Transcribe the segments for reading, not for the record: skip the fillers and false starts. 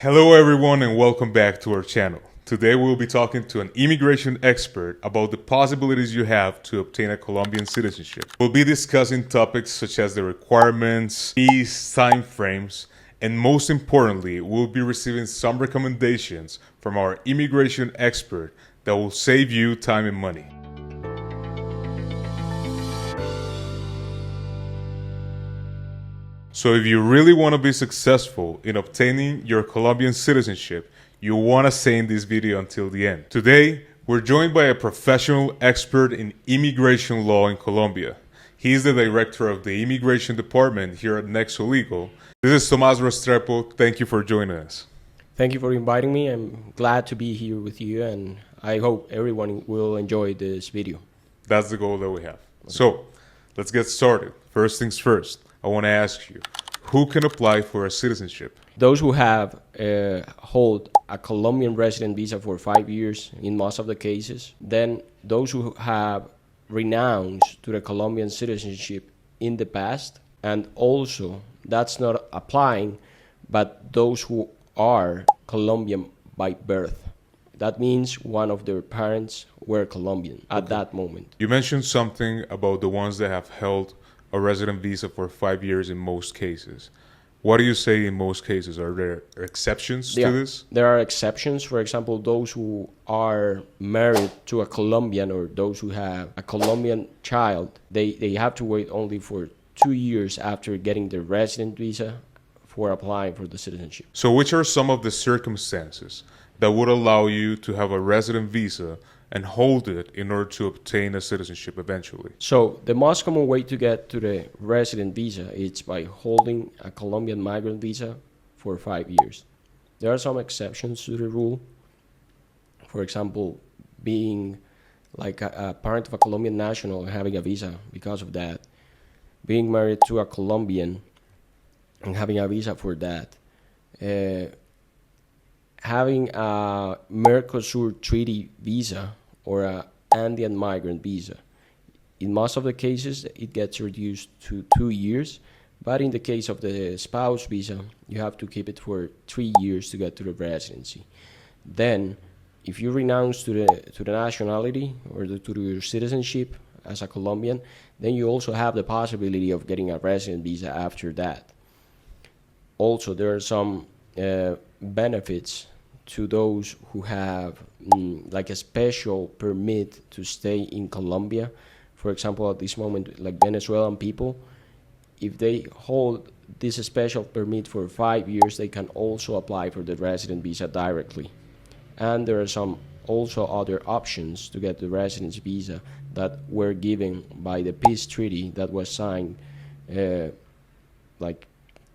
Hello everyone and welcome back to our channel. Today we'll be talking to an immigration expert about the possibilities you have to obtain a Colombian citizenship. We'll be discussing topics such as the requirements, fees, time frames, and most importantly, we'll be receiving some recommendations from our immigration expert that will save you time and money. So if you really want to be successful in obtaining your Colombian citizenship, you want to stay in this video until the end. Today, we're joined by a professional expert in immigration law in Colombia. He is the director of the immigration department here at NEXO Legal. This is Tomás Restrepo. Thank you for joining us. Thank you for inviting me. I'm glad to be here with you, and I hope everyone will enjoy this video. That's the goal that we have. So, let's get started. First things first. I want to ask you, who can apply for a citizenship? Those who have hold a Colombian resident visa for 5 years in most of the cases, then those who have renounced to the Colombian citizenship in the past, and also that's not applying, but those who are Colombian by birth. That means one of their parents were Colombian at that moment. You mentioned something about the ones that have held a resident visa for 5 years in most cases. What do you say in most cases? Are there exceptions to this? There are exceptions. For example, those who are married to a Colombian or those who have a Colombian child, they have to wait only for 2 years after getting their resident visa for applying for the citizenship. So which are some of the circumstances that would allow you to have a resident visa and hold it in order to obtain a citizenship eventually? So the most common way to get to the resident visa is by holding a Colombian migrant visa for 5 years. There are some exceptions to the rule. For example, being like a parent of a Colombian national and having a visa because of that. Being married to a Colombian and having a visa for that. Having a Mercosur Treaty visa or an Andean migrant visa. In most of the cases, it gets reduced to 2 years, but in the case of the spouse visa, you have to keep it for 3 years to get to the residency. Then, if you renounce to the nationality or to your citizenship as a Colombian, then you also have the possibility of getting a resident visa after that. Also, there are some benefits to those who have like a special permit to stay in Colombia. For example, at this moment, like Venezuelan people, if they hold this special permit for 5 years, they can also apply for the resident visa directly. And there are some also other options to get the residence visa that were given by the peace treaty that was signed like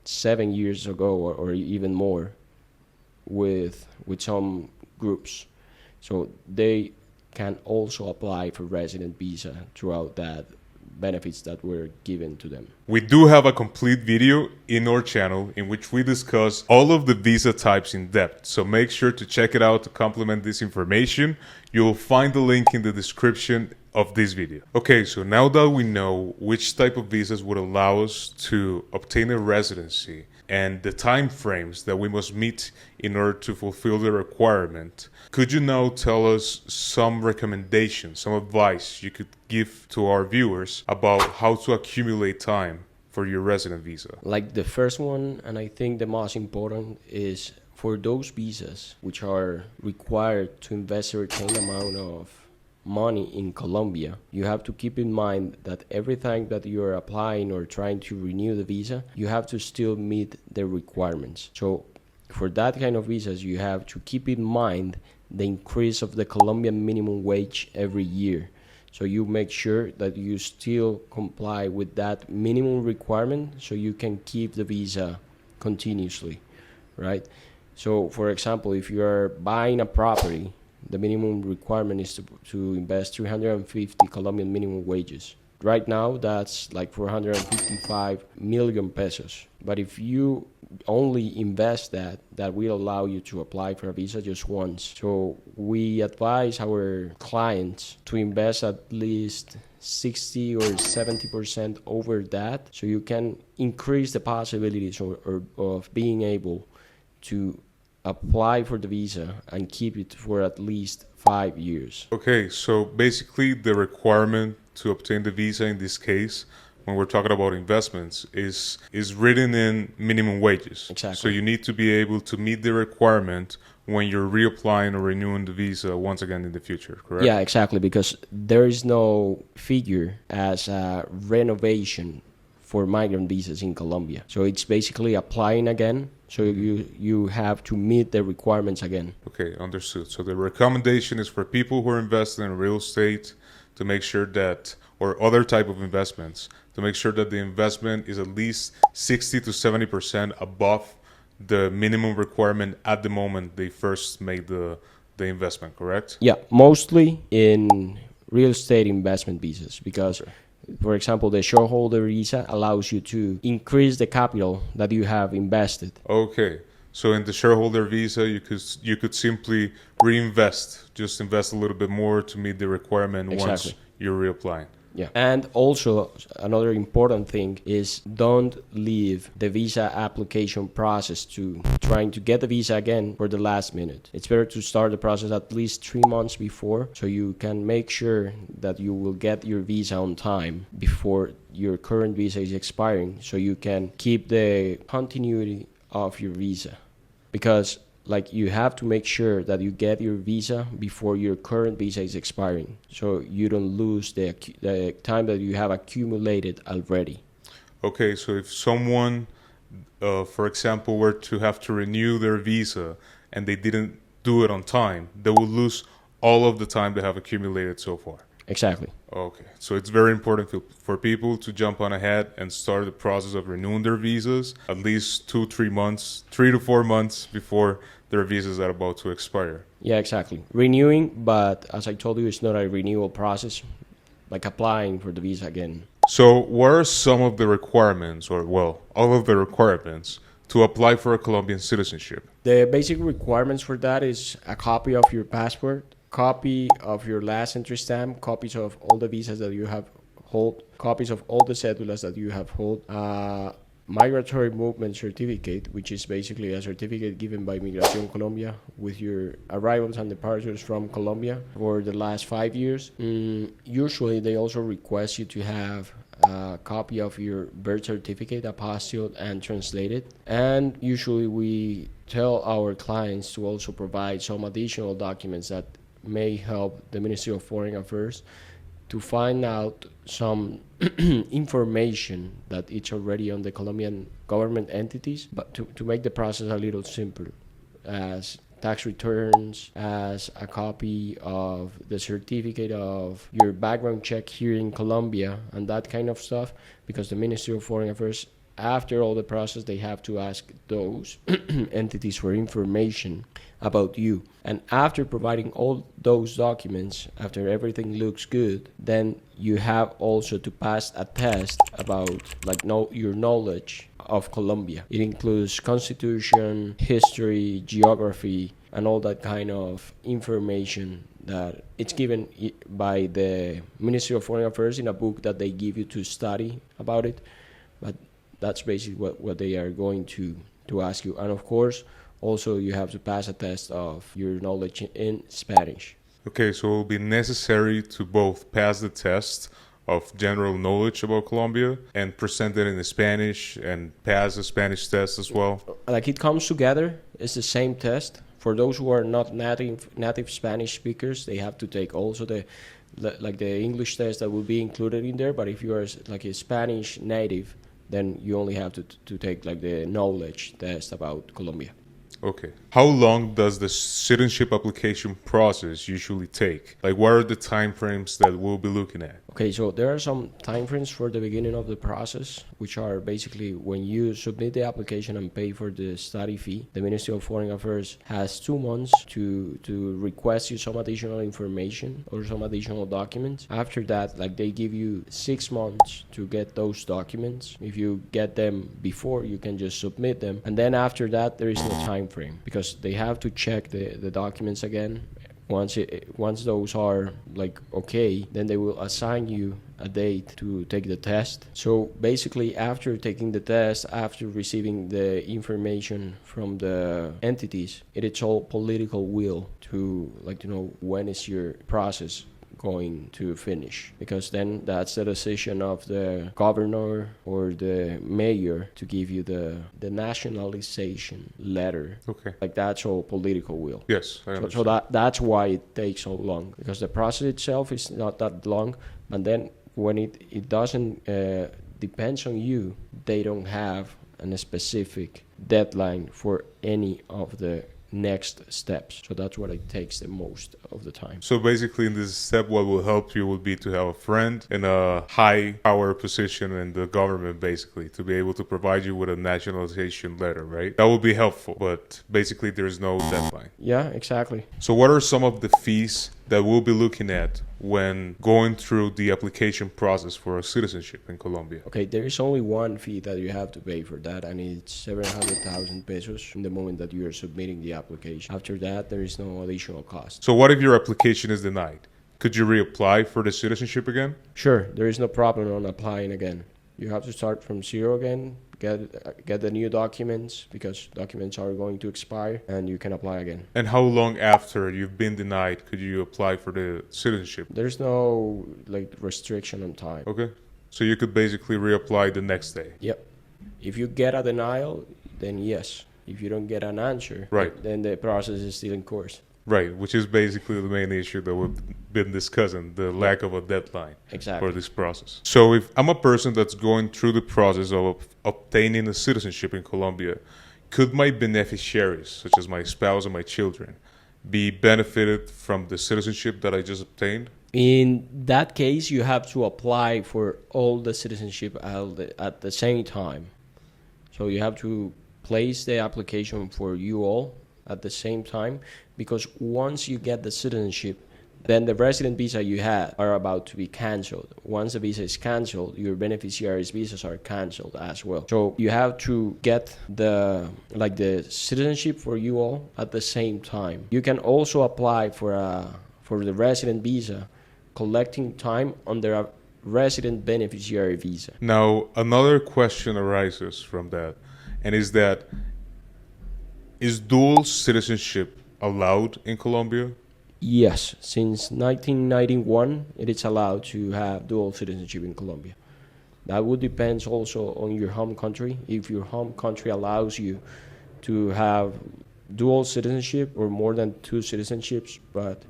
7 years ago or even more with some groups. So they can also apply for resident visa throughout that benefits that were given to them. We do have a complete video in our channel in which we discuss all of the visa types in depth. So make sure to check it out to complement this information. You will find the link in the description of this video. Okay, so now that we know which type of visas would allow us to obtain a residency and the time frames that we must meet in order to fulfill the requirement, could you now tell us some recommendations, some advice you could give to our viewers about how to accumulate time for your resident visa? Like the first one, and I think the most important, is for those visas which are required to invest a certain amount of money in Colombia, you have to keep in mind that every time that you are applying or trying to renew the visa, you have to still meet the requirements. So for that kind of visas, you have to keep in mind the increase of the Colombian minimum wage every year. So you make sure that you still comply with that minimum requirement so you can keep the visa continuously, right? So for example, if you are buying a property, the minimum requirement is to invest 350 Colombian minimum wages. Right now, that's like 455 million pesos. But if you only invest that will allow you to apply for a visa just once. So we advise our clients to invest at least 60 or 70% over that, so you can increase the possibilities of being able to apply for the visa and keep it for at least 5 years. Okay, so basically the requirement to obtain the visa in this case, when we're talking about investments, is written in minimum wages. Exactly. So you need to be able to meet the requirement when you're reapplying or renewing the visa once again in the future, correct? Yeah, exactly, because there is no figure as a renovation for migrant visas in Colombia. So it's basically applying again. So you have to meet the requirements again. Okay, understood. So the recommendation is for people who are investing in real estate to make sure that, or other type of investments, to make sure that the investment is at least 60 to 70% above the minimum requirement at the moment they first made the investment, correct? Yeah, mostly in real estate investment visas because, for example, the shareholder visa allows you to increase the capital that you have invested. Okay, so in the shareholder visa, you could simply reinvest, just invest a little bit more to meet the requirement once Exactly. you're reapplying. Yeah. And also another important thing is don't leave the visa application process to trying to get the visa again for the last minute. It's better to start the process at least 3 months before so you can make sure that you will get your visa on time before your current visa is expiring so you can keep the continuity of your visa. Because like you have to make sure that you get your visa before your current visa is expiring so you don't lose the time that you have accumulated already. Okay, so if someone, for example, were to have to renew their visa and they didn't do it on time, they will lose all of the time they have accumulated so far. Exactly. Okay, so it's very important for people to jump on ahead and start the process of renewing their visas at least 3 months, 3 to 4 months before their visas are about to expire. Yeah, exactly. Renewing, but as I told you, it's not a renewal process, like applying for the visa again. So what are some of the requirements, or well, all of the requirements to apply for a Colombian citizenship? The basic requirements for that is a copy of your passport, copy of your last entry stamp, copies of all the visas that you have hold, copies of all the cedulas that you have hold, migratory movement certificate, which is basically a certificate given by Migración Colombia with your arrivals and departures from Colombia for the last 5 years. Usually they also request you to have a copy of your birth certificate, apostilled and translated. And usually we tell our clients to also provide some additional documents that may help the Ministry of Foreign Affairs to find out some information that it's already on the Colombian government entities, but to make the process a little simpler, as tax returns, as a copy of the certificate of your background check here in Colombia and that kind of stuff, because the Ministry of Foreign Affairs, after all the process, they have to ask those entities for information about you. And after providing all those documents, after everything looks good, then you have also to pass a test about your knowledge of Colombia. It includes constitution, history, geography, and all that kind of information that it's given by the Ministry of Foreign Affairs in a book that they give you to study about it. But that's basically what they are going to ask you. And of course, also you have to pass a test of your knowledge in Spanish. Okay, so it will be necessary to both pass the test of general knowledge about Colombia and present it in Spanish and pass the Spanish test as well. Like it comes together, it's the same test. For those who are not native Spanish speakers, they have to take also the English test that will be included in there. But if you are like a Spanish native, then you only have to take like the knowledge test about Colombia. Okay. How long does the citizenship application process usually take? Like, what are the timeframes that we'll be looking at? Okay, so there are some timeframes for the beginning of the process, which are basically when you submit the application and pay for the study fee. The Ministry of Foreign Affairs has 2 months to request you some additional information or some additional documents. After that, like they give you 6 months to get those documents. If you get them before, you can just submit them. And then after that, there is no time frame because they have to check the documents again Once those are like okay, then they will assign you a date to take the test. So basically, after taking the test, after receiving the information from the entities, it is all political will to like to know when is your process going to finish, because then that's the decision of the governor or the mayor to give you the nationalization letter. Okay. Like that's all political will. Yes, I So understand. that's why it takes so long, because the process itself is not that long, and then when it doesn't depends on you, they don't have a specific deadline for any of the next steps. So that's what it takes the most of the time. So basically, in this step, what will help you would be to have a friend in a high power position in the government, basically, to be able to provide you with a nationalization letter, right? That would be helpful, but basically, there's no deadline. Yeah, exactly. So what are some of the fees that we'll be looking at when going through the application process for a citizenship in Colombia? Okay, there is only one fee that you have to pay for that, and it's 700,000 pesos in the moment that you are submitting the application. After that, there is no additional cost. So what if your application is denied? Could you reapply for the citizenship again? Sure, there is no problem on applying again. You have to start from zero again, get the new documents, because documents are going to expire, and you can apply again. And how long after you've been denied could you apply for the citizenship? There's no like restriction on time. Okay. So you could basically reapply the next day. Yep. If you get a denial, then yes. If you don't get an answer, Right. then the process is still in course. Right, which is basically the main issue that we've been discussing, the lack of a deadline Exactly. for this process. So if I'm a person that's going through the process of obtaining a citizenship in Colombia, could my beneficiaries, such as my spouse and my children, be benefited from the citizenship that I just obtained? In that case, you have to apply for all the citizenship at the same time. So you have to place the application for you all at the same time, because once you get the citizenship, then the resident visa you had are about to be canceled. Once the visa is canceled, your beneficiaries' visas are canceled as well. So you have to get the citizenship for you all at the same time. You can also apply for the resident visa, collecting time under a resident beneficiary visa. Now, another question arises from that, and is dual citizenship allowed in Colombia? Yes, since 1991, it is allowed to have dual citizenship in Colombia. That would depend also on your home country. If your home country allows you to have dual citizenship or more than two citizenships, but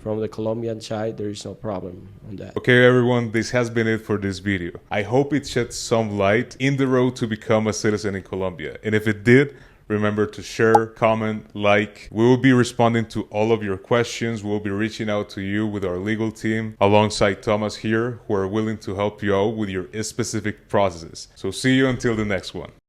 from the Colombian side, there is no problem on that. Okay, everyone, this has been it for this video. I hope it sheds some light in the road to become a citizen in Colombia. And if it did, remember to share, comment, like. We will be responding to all of your questions. We'll be reaching out to you with our legal team alongside Thomas here, who are willing to help you out with your specific processes. So see you until the next one.